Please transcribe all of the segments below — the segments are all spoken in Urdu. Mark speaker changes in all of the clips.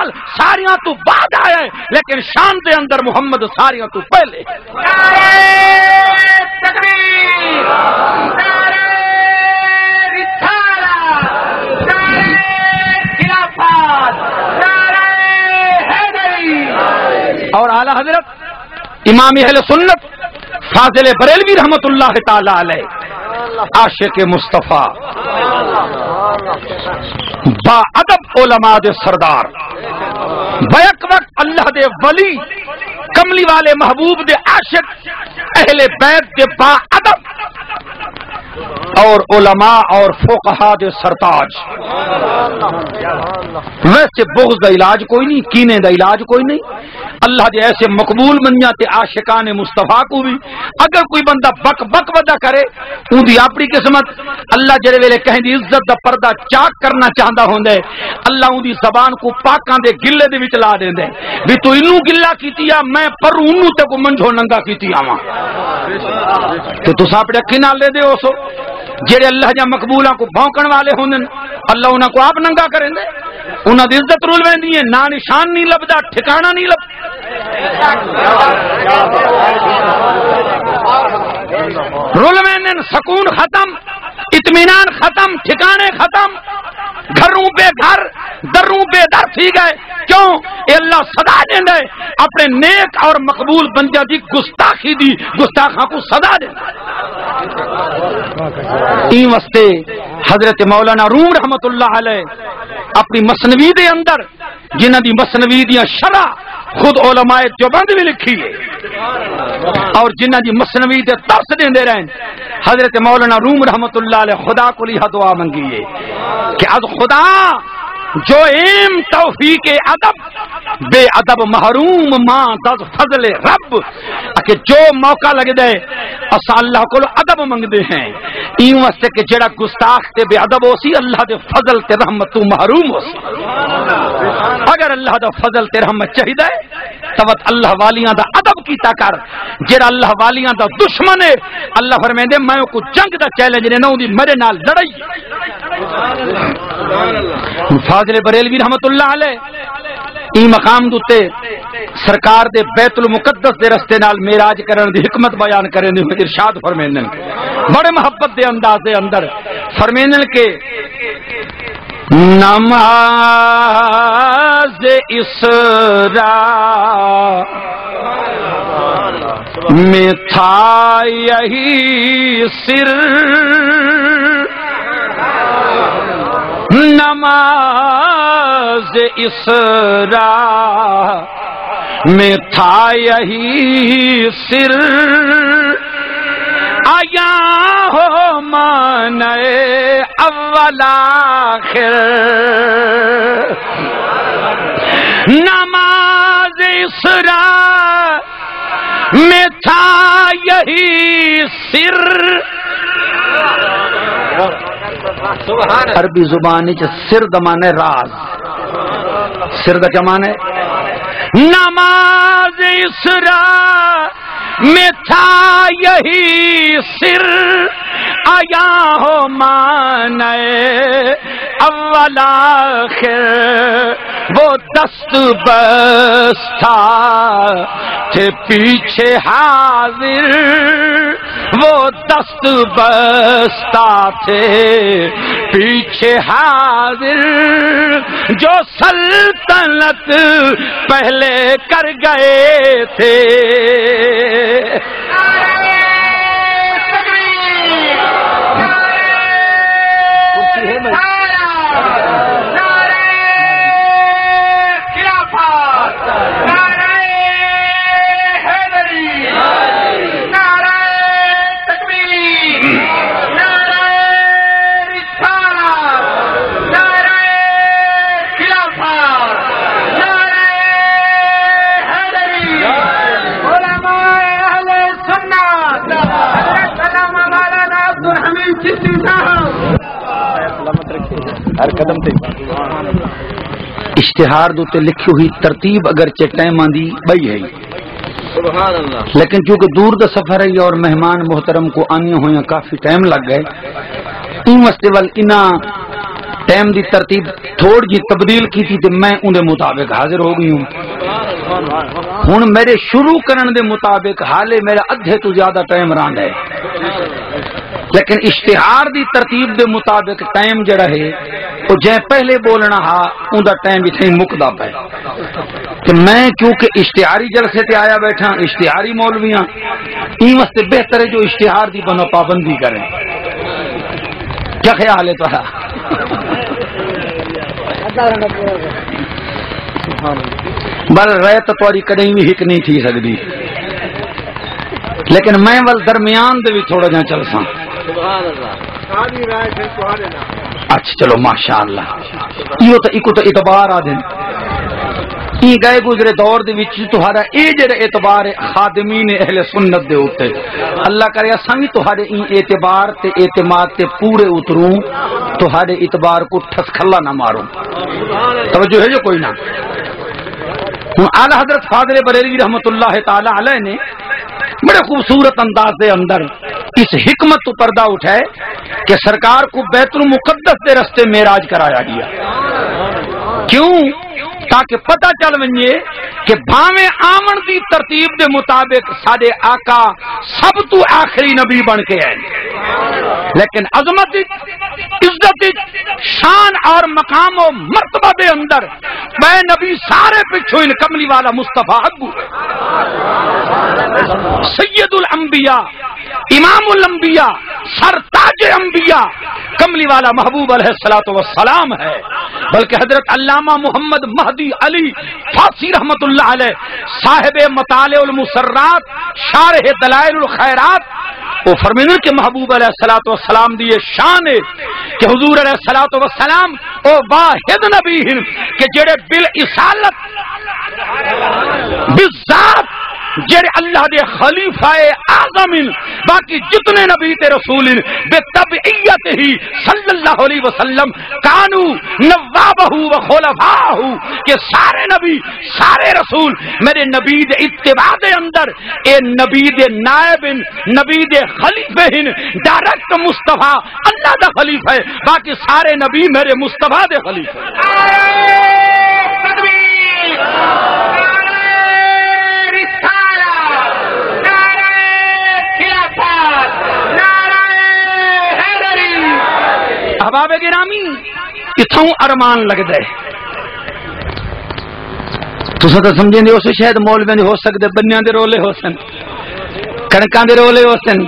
Speaker 1: جلال ساریاں تو بعد آیا ہے لیکن شان دے اندر محمد ساریاں تو پہلے.
Speaker 2: نعرہ تکبیر، نعرہ رسالت، نعرہ خلافت، نعرہ حیدری.
Speaker 1: اور اعلی حضرت امام اہل سنت فاضل بریلوی رحمت اللہ تعالی علیہ عاشق مصطفیٰ با ادب علماء دے سردار بیک وقت اللہ دے ولی کملی والے محبوب دے عاشق اہل بیت دے با ادب اور علماء اور فقہا دے سرتاج. ویسے بغض دا علاج کوئی نہیں، کینے دا علاج کوئی نہیں. اللہ دے ایسے مقبول منیا تے عاشقان مصطفیٰ کو بھی اگر کوئی بندہ بک بک ودا کرے اون دی اپنی قسمت. اللہ جڑے ویلے کہیں دی عزت دا پردہ چاک کرنا چاہندا ہوندا ہے اللہ اون دی زبان کو پاکاں دے گلے دے وچ لا دیندا ہے بھی تو اینو گلا کیتی آ میں پر اونوں تے کو منجھو ننگا کیتی آواں. تے تساں اپنے اکھی نال لے دیو سو جڑے اللہ جا مقبولاں کو بھونکن والے ہوندن اللہ انہاں کو آپ ننگا کریں دے. انہاں دی عزت رول ویندی ہے، نا نشان نہیں لبدا، ٹھکانہ نہیں لبدا. رول ویندن، سکون ختم، اطمینان ختم، ٹھکانے ختم، گھروں بے گھر دروں بے در تھی گئے. کیوں؟ اے اللہ صدا دیندا ہے اپنے نیک اور مقبول بندیاں دی گستاخی دی گستاخاں کو صدا دیندا ہے. این واسطے حضرت مولانا روم رحمت اللہ علیہ اپنی مثنوی دے اندر جنہاں دی مثنوی دیاں شرح خود علماء دیوبند بھی لکھی ہے اور جنہاں دی مثنوی دے ترس دیندے رہن حضرت مولانا روم رحمت اللہ علیہ خدا کو لیا دعا منگی ہے کہ از خدا جو ایم توفیق ادب بے ادب محروم ماں دز فضل رب کہ جو موقع لگ دے اسا اللہ کو ادب منگ دے ہیں این واسطے کہ جڑا گستاخ تے بے ادب ہو سی اللہ دے فضل تے رحمت تو محروم ہو سی. اگر اللہ دا فضل تے رحمت چاہیے توت اللہ والیاں دا ادب کیتا کر. جڑا اللہ والیاں دا دشمن ہے اللہ فرمیندے میں کو جنگ دا چیلنج نے نہ دی میرے نال لڑائی. فاضل بریلوی رحمت اللہ علیہ ای مقام دوتے سرکار دے بیت المقدس دے رستے نال معراج کرن دی حکمت بیان کرن دی ارشاد فرمیندن بڑے محبت دے انداز دے اندر فرمیندن کے نماز اسراء میں تھا یہی سر نماز اسراء میں تھا یہی سر آیا ہو مانے اول آخر نماز اسراء میں تھا یہی سر. عربی زبان سر دمانے راز سر دا کمانے نماز اسراء میں تھا یہی سر آیا ہو مانے اول آخر وہ دست بستہ تھے پیچھے حاضر وہ دست بستہ تھے پیچھے حاضر جو سلطنت پہلے کر گئے تھے. ہر قدم تے اشتہار دوتے لکھی ہوئی ترتیب اگرچہ ٹائم آندی بئی ہے لیکن چونکہ دور دا سفر ہے اور مہمان محترم کو آنی ہوئے کافی ٹائم لگ گئے این واسطے وال انا ٹائم دی ترتیب تھوڑی جی تبدیل کی تھی تے میں اون دے مطابق حاضر ہو گئی ہوں. ہن میرے شروع کرن دے مطابق حالے میرا ادھے تو زیادہ ٹائم رہندا ہے، لیکن اشتہار دی ترتیب دے مطابق ٹائم جڑا ہے وہ جے پہلے بولنا ہا اون دا ٹائم ایتھے مکدا پے. کہ میں کیونکہ اشتہاری جلسے تے آیا بیٹھا، اشتہاری مولویاں این واسطے بہتر ہے جو اشتہار دی بنا پابندی کریں. کیا خیال ہے تہاڈا؟ بل رہے تو تھوڑی کدیں بھی ہک نہیں تھی سکتی، لیکن میں ول درمیان دے بھی تھوڑا جہاں چلساں. اچھا چلو ماشاءاللہ. یہ تو ایک تو اعتبار آ دین ای گئے گزرے دور دے وچ تہاڈا اے جڑا اعتبار ہے خادمین اہل سنت دے اوتے، اللہ کرے اساں وی تہاڈے ای اعتبار تے اعتماد تے پورے اتروں، تہاڈے اعتبار کو ٹھسکھلا نہ ماروں. توجہ ہے جو کوئی نہ. اعلی حضرت فاضل بریلوی رحمۃ اللہ تعالی علیہ نے بڑے خوبصورت انداز دے اندر اس حکمت تو پردہ اٹھائے کہ سرکار کو بیت المقدس دے رستے معراج کرایا گیا. کیوں؟ تاکہ پتہ چل ونجے کہ بھاویں آمن دی ترتیب دے مطابق ساڈے آقا سب تو آخری نبی بن کے آئے، لیکن عظمت عزت شان اور مقام و مرتبہ دے اندر میں نبی سارے پچھو ان کملی والا مصطفیٰ ابو سید الانبیاء امام الانبیاء سرتاج انبیاء کملی والا محبوب علیہ الصلوۃ والسلام ہے. بلکہ حضرت علامہ محمد مہدی علی فارسی رحمت اللہ علیہ صاحب مطالع المسرات شارح دلائل الخیرات وہ فرمانے کہ محبوب علیہ الصلوۃ والسلام دی یہ شان ہے کہ حضور علیہ الصلوۃ والسلام او واحد نبی ہیں کہ جڑے بالاسالت بالذات جڑے اللہ دے خلیفہ اعظم باقی جتنے نبی تے رسول بے تبعیت ہی صلی اللہ علیہ وسلم کانو نوابہ و خلفاہ کہ سارے نبی سارے رسول میرے نبی دے اتباع دے اندر اے نبی دے نائب نبی دے خلیفہ ہیں، ڈائریکٹ مصطفیٰ اللہ دا خلیفہ ہے، باقی سارے نبی میرے مصطفیٰ دے خلیفہ ہیں. احباب گرامی اتھوں ارمان لگدا ہے. تساں تے سمجھیں دے اس شاید مولویاں دے ہو سکدے، بنیاں دے رولے ہو سن، کڑکاں دے رولے ہو سن،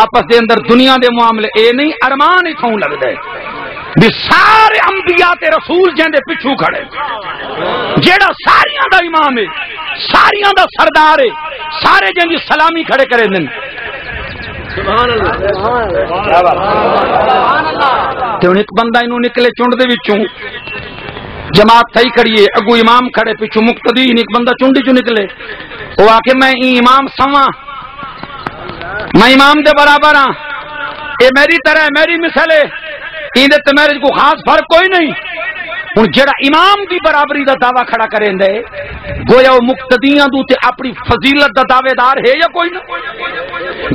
Speaker 1: آپس دے اندر دنیا دے معاملے، اے نہیں ارمان اتھوں لگدا ہے بھی سارے انبیاء تے رسول جہندے پچھو کھڑے، جیڑا ساریاں دا امام ہے، ساریاں دا سردار ہے، سارے جہندی سلامی کھڑے کرے دن. سبحان اللہ. تے ہن ایک بندہ اینو نکلے چنڈ دے وچوں، جماعت تھئی کھڑی ہے، اگو امام کھڑے پچھو مقتدی، ایک بندہ چنڈی چوں نکلے، وہ آ کے میں امام سواں، میں امام دے برابر ہاں، اے میری طرح میری مثل ہے، ایندے تے میرے کو خاص فرق کوئی نہیں. ہن جڑا امام دی برابری دا دعویٰ کھڑا کریندا ہے گویا وہ مقتدیاں دو تے اپنی فضیلت دا دعوے دار ہے یا کوئی نہ،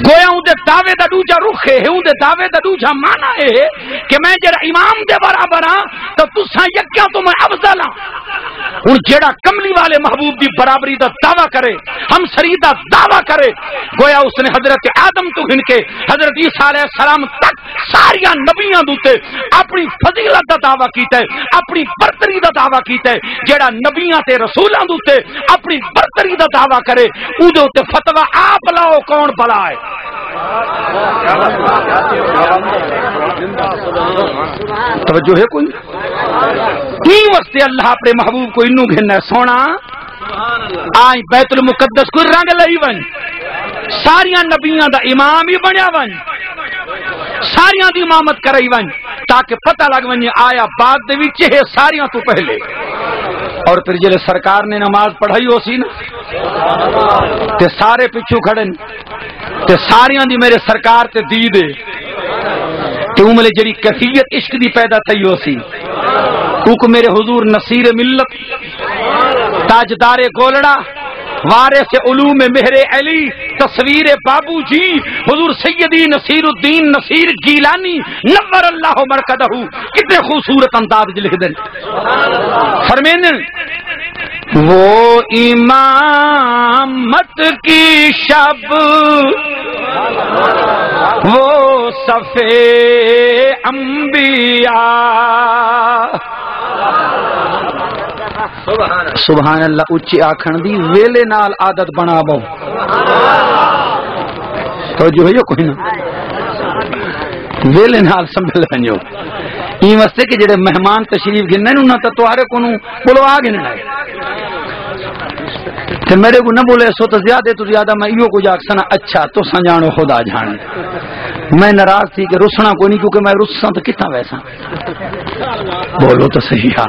Speaker 1: گویا اون دے دعوے دا دوجا رخ ہے، اون دے دعوے دا دوجا معنی ہے کہ میں جڑا امام دے برابر ہاں تو تساں یکیاں تو میں افضل ہاں. ہن جڑا کملی والے محبوب دی برابری دا دعویٰ کرے، ہم سری دا دعویٰ کرے، گویا اس نے حضرت آدم تو گن کے حضرت عیسیٰ علیہ السلام تک ساریاں نبیاں دوتے اپنی فضیلت دا دعویٰ کیتا ہے، اپنی برتری دا دعویٰ کیتا ہے. جڑا نبیاں تے رسولاں دوتے اپنی برتری دا دعویٰ کرے او دے اوتے فتوی آپ لاؤ کون بھلا ہے. توجہ ہے کوئی؟ تین واسطے اللہ اپنے محبوب کو انو گھننا ہے سونا آئی بیت المقدس کو رنگ لئی ون، ساریاں نبیاں دا امام ہی بنیا ون، ساریاں دی امامت کرائی ون، تاکہ پتہ لگ ونجے آیا بعد دے وچ ہے ساریاں تو پہلے. اور پھر جلے سرکار نے نماز پڑھائی ہو سی نا تے سارے پچھو کھڑن تے ساریاں دی میرے سرکار تے دید ہے تے او ملے جڑی کیفیت عشق دی پیدا تھی ہو سی او کو میرے حضور نصیر ملت تاجدار گولڑا وارث علوم مہر علی تصویر بابو جی حضور سیدی نصیر الدین نصیر گیلانی نور اللہ مرکزہ کتنے خوبصورت انداز لکھ دیں فرمین وہ امامت کی شب وہ صفے انبیاء سبحان اللہ اچھی آکھن دی ویلے نال عادت بنا بو تو جو ہے کوئی نہ ویلے نال سنبھل ونجو این واسطے کہ جڑے مہمان تشریف گھنن انہاں تے توارے کو نو بلوا گھنن ہے تے میرے کو نہ بولے سو تو زیادہ میں ایو کو جاک سنا اچھا تو سنجانو خدا جانے میں ناراض تھی کہ رسنا کوئی نہیں کیونکہ میں رساں تو کتنا ویسا بولو تو صحیح ہاں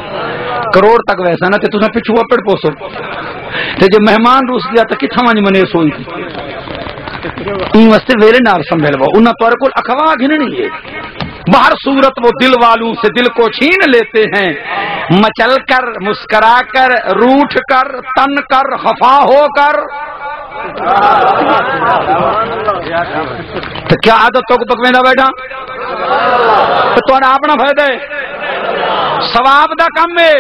Speaker 1: کروڑ تک ویسا نہ تے تساں پچھو اپڑ پوسو تے جو مہمان روس گیا تو کتنا ونج منے سوئی تھی این واسطے ویلے نال سنبھل وہ انہاں تو کول اخوا گھننی ہے باہر صورت وہ دل والوں سے دل کو چھین لیتے ہیں مچل کر مسکرا کر روٹھ کر تن کر خفا ہو کر تو کیا عادت تو پک میں بیٹھا تو اپنا فائدہ ہے ثواب دا کم ہے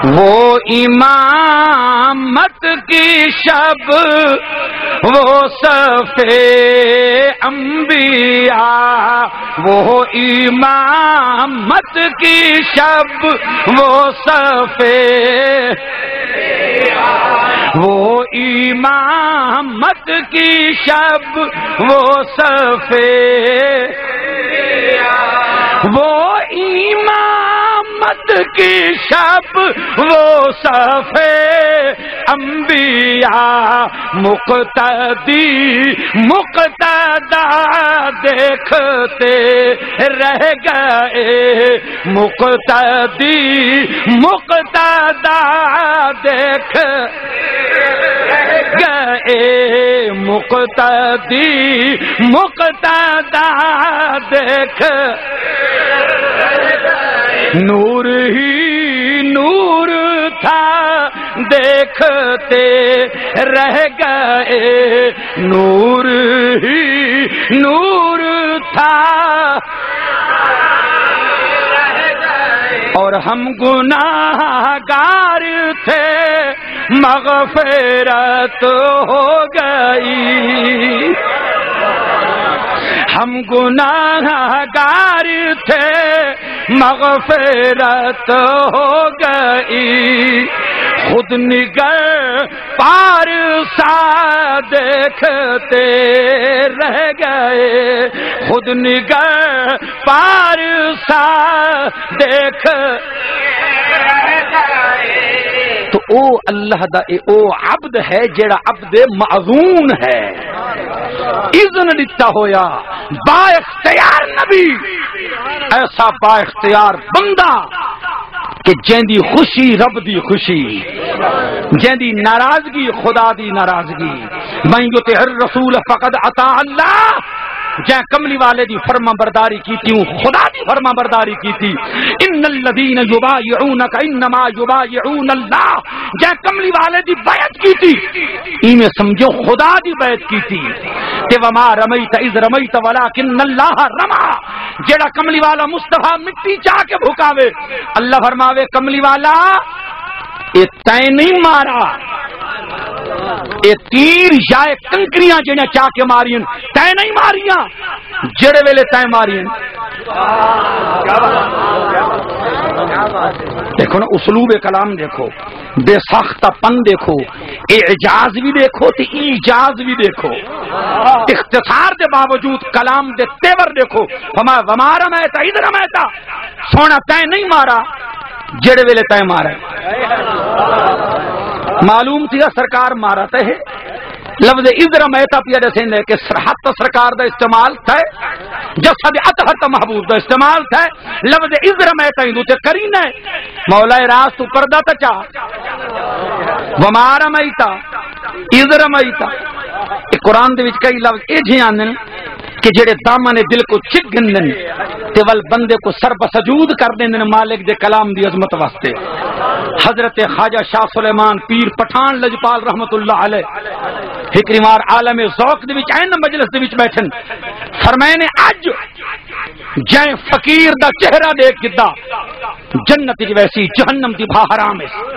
Speaker 1: وہ امامت کی شب وہ صفے انبیاء وہ امامت کی شب وہ صفے وہ امامت کی شب وہ صفے وہ امامت کی شب وہ صفے انبیاء مقتدا دیکھتے رہ گئے مقتدا دیکھ گئے مقتدا دیکھ نور ہی نور تھا دیکھتے رہ گئے نور ہی نور تھا اور ہم گناہگار تھے مغفرت ہو گئی ہم گناہگار تھے مغفرت ہو گئی خود نگر پار سا دیکھتے رہ گئے خود نگر پار سا دیکھ تو او اللہ دا او عبد ہے جیڑا عبد معذون ہے اذن دیتا ہویا با اختیار نبی ایسا با اختیار بندہ کہ جیندی خوشی رب دی خوشی جیندی ناراضگی خدا دی ناراضگی من یطع الرسول فقد اطاع اللہ جے کملی والے دی فرما برداری کی تھی خدا دی فرما برداری کی تھی ان الذین یبایعونک انما یبایعون اللہ جے کملی والے دی بیعت کی تھی ایویں سمجھو خدا دی بیعت کی تھی تے وما رمیت اذ رمیت ولکن اللہ رما جڑا کملی والا مصطفیٰ مٹی چاہ کے بھکاوے اللہ فرماوے کملی والا اے تے نہیں مارا اے تیر یا کنکریاں جنہیں چاہ کے مارین تے نہیں ماریاں جڑے ویلے تے مارین دیکھو نا اسلوب کلام دیکھو بے ساختہ پن دیکھو اعجاز بھی دیکھو تے ایجاز بھی دیکھو اختصار دے باوجود کلام دے تیور دیکھو وما رمیتا اذ رمیتا سونا تے نہیں مارا جڑے ویلے تے مارا معلوم تھی سرکار مارا تے ہے لفظ اذ رمیتا پیا دسیں کہ سرحد سرکار دا استعمال تھا جسد اطہر محبوب دا استعمال تھا لفظ اذ رمیتا ہندو تے کرین ہے مولا راست تو پردہ تا چاہ وما رمیتا اذ رمیتا قرآن دے وچ کئی لفظ اے جی آندن کہ جڑے دامن دل کو چک گندن تے ول بندے کو سر بسجود کر دین مالک دے کلام دی عظمت واسطے حضرت خواجہ شاہ سلیمان پیر پٹھان لجپال رحمت اللہ علیہ حکریمار عالم ذوق دے وچ این مجلس دے وچ بیٹھن فرمائے نے اج جے فقیر دا چہرہ دیکھ کدا جنت دی ویسی جہنم دی بھا حرام ہے